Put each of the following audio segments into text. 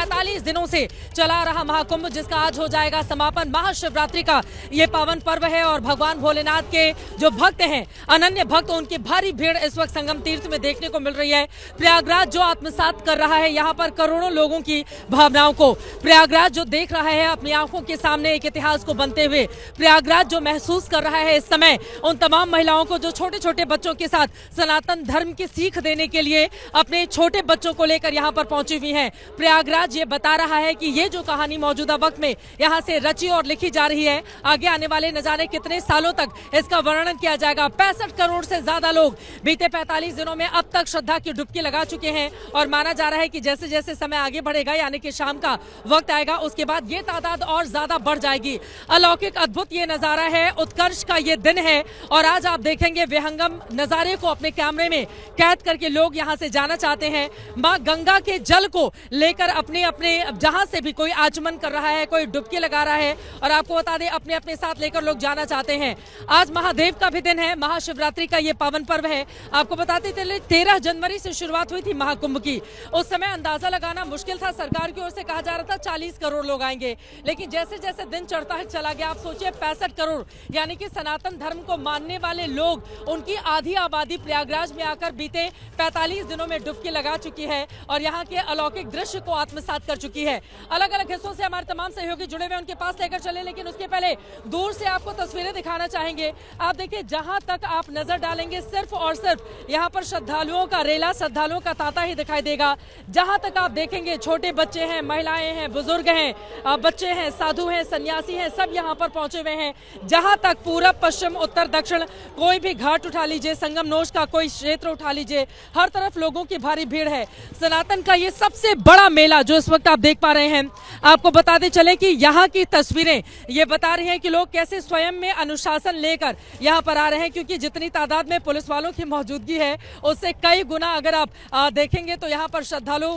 45 दिनों से चला रहा महाकुंभ, जिसका आज हो जाएगा समापन। महाशिवरात्रि का ये पावन पर्व है और भगवान भोलेनाथ के जो भक्त हैं, अनन्य भक्त, उनकी भारी भीड़ इस वक्त संगम तीर्थ में देखने को मिल रही है। प्रयागराज जो आत्मसात कर रहा है यहाँ पर करोड़ों लोगों की भावनाओं को, प्रयागराज जो देख रहा है अपनी आंखों के सामने एक इतिहास को बनते हुए, प्रयागराज जो महसूस कर रहा है इस समय उन तमाम महिलाओं को जो छोटे छोटे बच्चों के साथ सनातन धर्म की सीख देने के लिए अपने छोटे बच्चों को लेकर यहाँ पर पहुंची हुई हैं। प्रयागराज ये बता रहा है कि ये जो कहानी मौजूदा वक्त में यहाँ से रची और लिखी जा रही है, आगे आने वाले न जाने कितने सालों तक इसका वर्णन किया जाएगा। 65 करोड़ से ज्यादा लोग बीते 45 दिनों में अब तक श्रद्धा की डुबकी लगा चुके हैं और माना जा रहा है कि जैसे जैसे समय आगे बढ़ेगा, यानी कि शाम का वक्त आएगा, उसके बाद ये तादाद और ज्यादा बढ़ जाएगी। अलौकिक अद्भुत ये नजारा है, उत्कर्ष का ये दिन है और आज आप देखेंगे विहंगम नजारे को अपने कैमरे में कैद करके लोग यहाँ से जाना चाहते हैं। माँ गंगा के जल को लेकर अपने अपने जहां से भी कोई आचमन कर रहा है, कोई डुबकी लगा रहा है और आपको बता दें अपने अपने साथ लेकर लोग जाना चाहते हैं। आज महादेव का भी दिन है, महाशिवरात्रि का ये पावन पर्व है। आपको बताते चले 13 जनवरी से शुरुआत हुई थी महाकुंभ की। उस समय अंदाजा लगाना मुश्किल था, सरकार की ओर से कहा जा रहा था 40 करोड़ लोग आएंगे, लेकिन जैसे जैसे दिन चढ़ता है चला गया। आप सोचिए 65 करोड़ यानी कि सनातन धर्म को मानने वाले लोग, उनकी आधी आबादी प्रयागराज में आकर बीते 45 दिनों में डुबकी लगा चुकी है और यहाँ के अलौकिक दृश्य को आत्मसात कर चुकी है। अलग अलग हिस्सों से हमारे तमाम सहयोगी जुड़े हुए, उनके पास लेकर चले, लेकिन उसके पहले दूर से आपको तस्वीरें दिखाना चाहेंगे। आप देखिए, जहां तक आप नजर डालेंगे सिर्फ और सिर्फ यहाँ पर श्रद्धालुओं का रेला, श्रद्धालुओं का तांता ही दिखाई देगा। जहां तक आप देखेंगे छोटे बच्चे हैं, महिलाएं हैं, बुजुर्ग हैं, बच्चे हैं, साधु हैं, सन्यासी हैं, सब यहाँ पर पहुंचे हुए हैं। जहां तक पूरब, पश्चिम, उत्तर, दक्षिण, कोई भी घाट उठा लीजिए, संगमनोष का कोई क्षेत्र उठा लीजिए, हर तरफ लोगों की भारी भीड़ है। सनातन का ये सबसे बड़ा मेला जो इस वक्त आप देख पा रहे हैं, आपको बताते चले कि यहाँ की तस्वीरें ये बता रही हैं कि लोग कैसे स्वयं में अनुशासन लेकर यहाँ पर आ रहे हैं, क्योंकि जितनी तादाद में पुलिस वालों की मौजूदगी है उससे कई गुना अगर आप देखेंगे तो यहाँ पर श्रद्धालु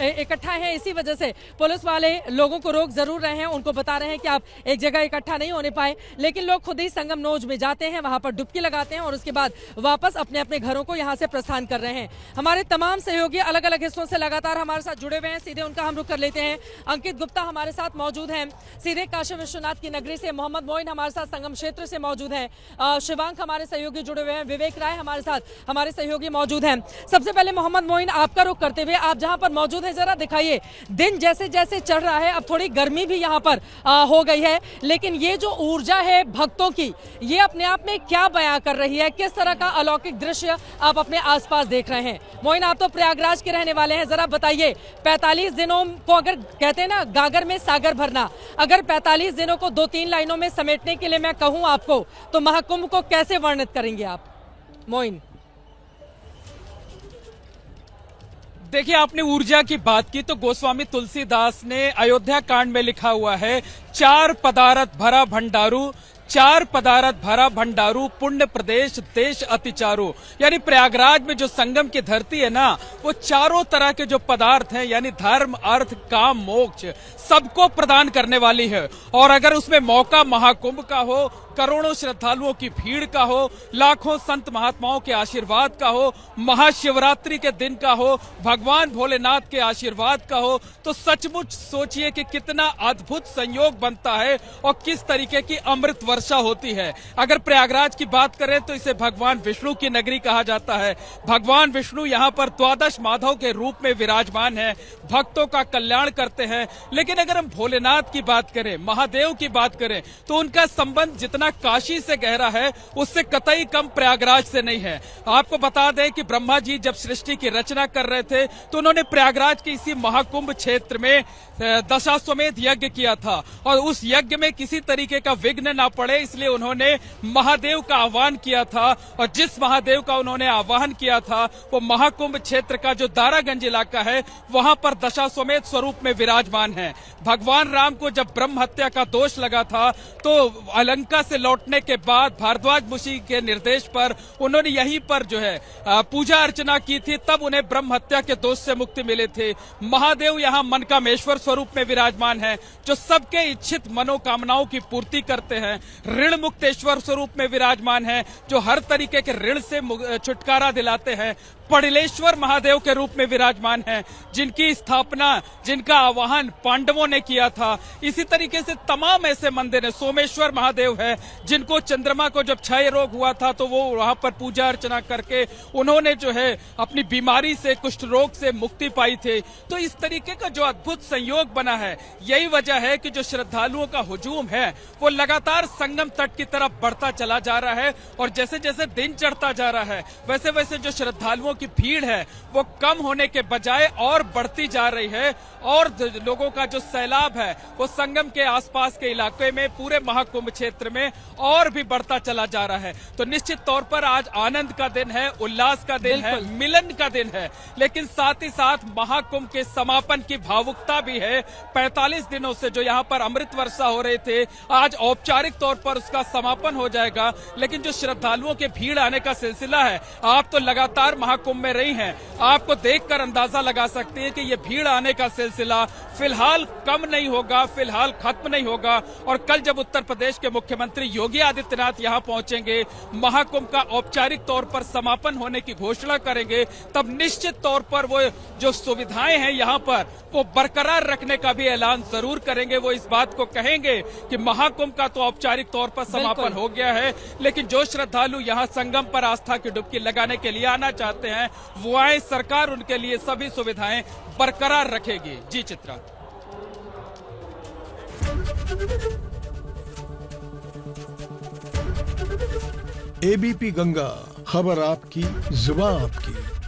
इकट्ठा हैं। इसी वजह से पुलिस वाले लोगों को रोक जरूर रहे हैं, उनको बता रहे हैं कि आप एक जगह इकट्ठा नहीं होने पाए, लेकिन लोग खुद ही संगमनोज में जाते हैं, वहां पर डुबकी लगाते हैं और उसके बाद वापस अपने अपने घरों को यहाँ से प्रस्थान कर रहे हैं। हमारे तमाम सहयोगी अलग अलग हिस्सों से लगातार हमारे साथ जुड़े हुए हैं, सीधे उनका हम रुख कर लेते हैं। अंकित गुप्ता हमारे साथ मौजूद हैं, सीधे काशी विश्वनाथ की नगरी से। मोहम्मद मोइन हमारे साथ संगम क्षेत्र से मौजूद हैं। शिवांक हमारे सहयोगी जुड़े हुए हैं। विवेक राय हमारे साथ हमारे सहयोगी मौजूद हैं। सबसे पहले मोहम्मद मोइन, आपका रुख करते हुए, आप जहां पर मौजूद है जरा दिखाइए, दिन जैसे जैसे चढ़ रहा है, अब थोड़ी गर्मी भी यहाँ पर हो गई है, लेकिन ये जो ऊर्जा है भक्तों की, ये अपने आप में क्या बयां कर रही है? किस तरह का अलौकिक दृश्य आप अपने आसपास देख रहे हैं? मोइन, आप तो प्रयागराज के रहने वाले हैं, जरा बताइए 45 दिनों को, अगर कहते हैं ना गागर में सागर भरना, अगर 45 दिनों को 2-3 लाइनों में समेटने के लिए मैं कहूं आपको, तो महाकुंभ को कैसे वर्णित करेंगे आप, मोइन? देखिए, आपने ऊर्जा की बात की तो गोस्वामी तुलसीदास ने अयोध्या कांड में लिखा हुआ है, 4 पदारथ भरा भंडारू, 4 पदारथ भरा भंडारू, पुण्य प्रदेश देश अतिचारू। यानी प्रयागराज में जो संगम की धरती है ना, वो चारों तरह के जो पदार्थ हैं, यानी धर्म, अर्थ, काम, मोक्ष, सबको प्रदान करने वाली है। और अगर उसमें मौका महाकुंभ का हो, करोड़ों श्रद्धालुओं की भीड़ का हो, लाखों संत महात्माओं के आशीर्वाद का हो, महाशिवरात्रि के दिन का हो, भगवान भोलेनाथ के आशीर्वाद का हो, तो सचमुच सोचिए कि कितना अद्भुत संयोग बनता है और किस तरीके की अमृत वर्षा होती है। अगर प्रयागराज की बात करें तो इसे भगवान विष्णु की नगरी कहा जाता है। भगवान विष्णु यहाँ पर 12 माधव के रूप में विराजमान है, भक्तों का कल्याण करते हैं। लेकिन अगर हम भोलेनाथ की बात करें, महादेव की बात करें, तो उनका संबंध जितना काशी से गहरा है उससे कतई कम प्रयागराज से नहीं है। आपको बता दें कि ब्रह्मा जी जब सृष्टि की रचना कर रहे थे तो उन्होंने प्रयागराज के इसी महाकुंभ क्षेत्र में दशाश्वमेध यज्ञ किया था और उस यज्ञ में किसी तरीके का विघ्न ना पड़े, इसलिए उन्होंने महादेव का आह्वान किया था। और जिस महादेव का उन्होंने आह्वान किया था वो महाकुंभ क्षेत्र का जो दारागंज इलाका है, वहां पर दशाश्वमेध स्वरूप में विराजमान है। भगवान राम को जब ब्रह्म हत्या का दोष लगा था तो अलंका से लौटने के बाद भारद्वाज मुनि के निर्देश पर उन्होंने यहीं पर जो है पूजा अर्चना की थी, तब उन्हें ब्रह्म हत्या के दोष से मुक्ति मिले थे। महादेव यहाँ मनकामेश्वर स्वरूप में विराजमान है, जो सबके इच्छित मनोकामनाओं की पूर्ति करते हैं। ऋण मुक्तेश्वर स्वरूप में विराजमान है, जो हर तरीके के ऋण से छुटकारा दिलाते हैं। पड़िलेश्वर महादेव के रूप में विराजमान हैं, जिनकी स्थापना, जिनका आवाहन पांडवों ने किया था। इसी तरीके से तमाम ऐसे मंदिर है। सोमेश्वर महादेव है, जिनको चंद्रमा को जब क्षय रोग हुआ था तो वो वहां पर पूजा अर्चना करके उन्होंने जो है अपनी बीमारी से, कुष्ठ रोग से मुक्ति पाई थी। तो इस तरीके का जो अद्भुत संयोग बना है, यही वजह है कि जो श्रद्धालुओं का हुजूम है वो लगातार संगम तट की तरफ बढ़ता चला जा रहा है। और जैसे जैसे दिन चढ़ता जा रहा है, वैसे वैसे जो श्रद्धालुओं की भीड़ है वो कम होने के बजाय और बढ़ती जा रही है। और लोगों का जो सैलाब है वो संगम के आसपास के इलाके में, पूरे महाकुंभ क्षेत्र में और भी बढ़ता चला जा रहा है। तो निश्चित तौर पर आज आनंद का दिन है, उल्लास का दिन है, मिलन का दिन है, लेकिन साथ ही साथ महाकुंभ के समापन की भावुकता भी है। 45 दिनों से जो यहाँ पर अमृत वर्षा हो रहे थे, आज औपचारिक तौर पर उसका समापन हो जाएगा। लेकिन जो श्रद्धालुओं के भीड़ आने का सिलसिला है, आप तो लगातार महाकुंभ में रही हैं, आपको देखकर अंदाजा लगा सकते हैं कि ये भीड़ आने का सिलसिला फिलहाल कम नहीं होगा, फिलहाल खत्म नहीं होगा। और कल जब उत्तर प्रदेश के मुख्यमंत्री योगी आदित्यनाथ यहाँ पहुंचेंगे, महाकुंभ का औपचारिक तौर पर समापन होने की घोषणा करेंगे, तब निश्चित तौर पर वो जो सुविधाएं हैं यहाँ पर वो बरकरार रखने का भी ऐलान जरूर करेंगे। वो इस बात को कहेंगे कि महाकुंभ का तो औपचारिक तौर पर समापन हो गया है, लेकिन जो श्रद्धालु यहाँ संगम पर आस्था की डुबकी लगाने के लिए आना चाहते हैं वो आए, सरकार उनके लिए सभी सुविधाएं बरकरार रखेगी। जी चित्रा। एबीपी गंगा, खबर आपकी, जुबान आपकी।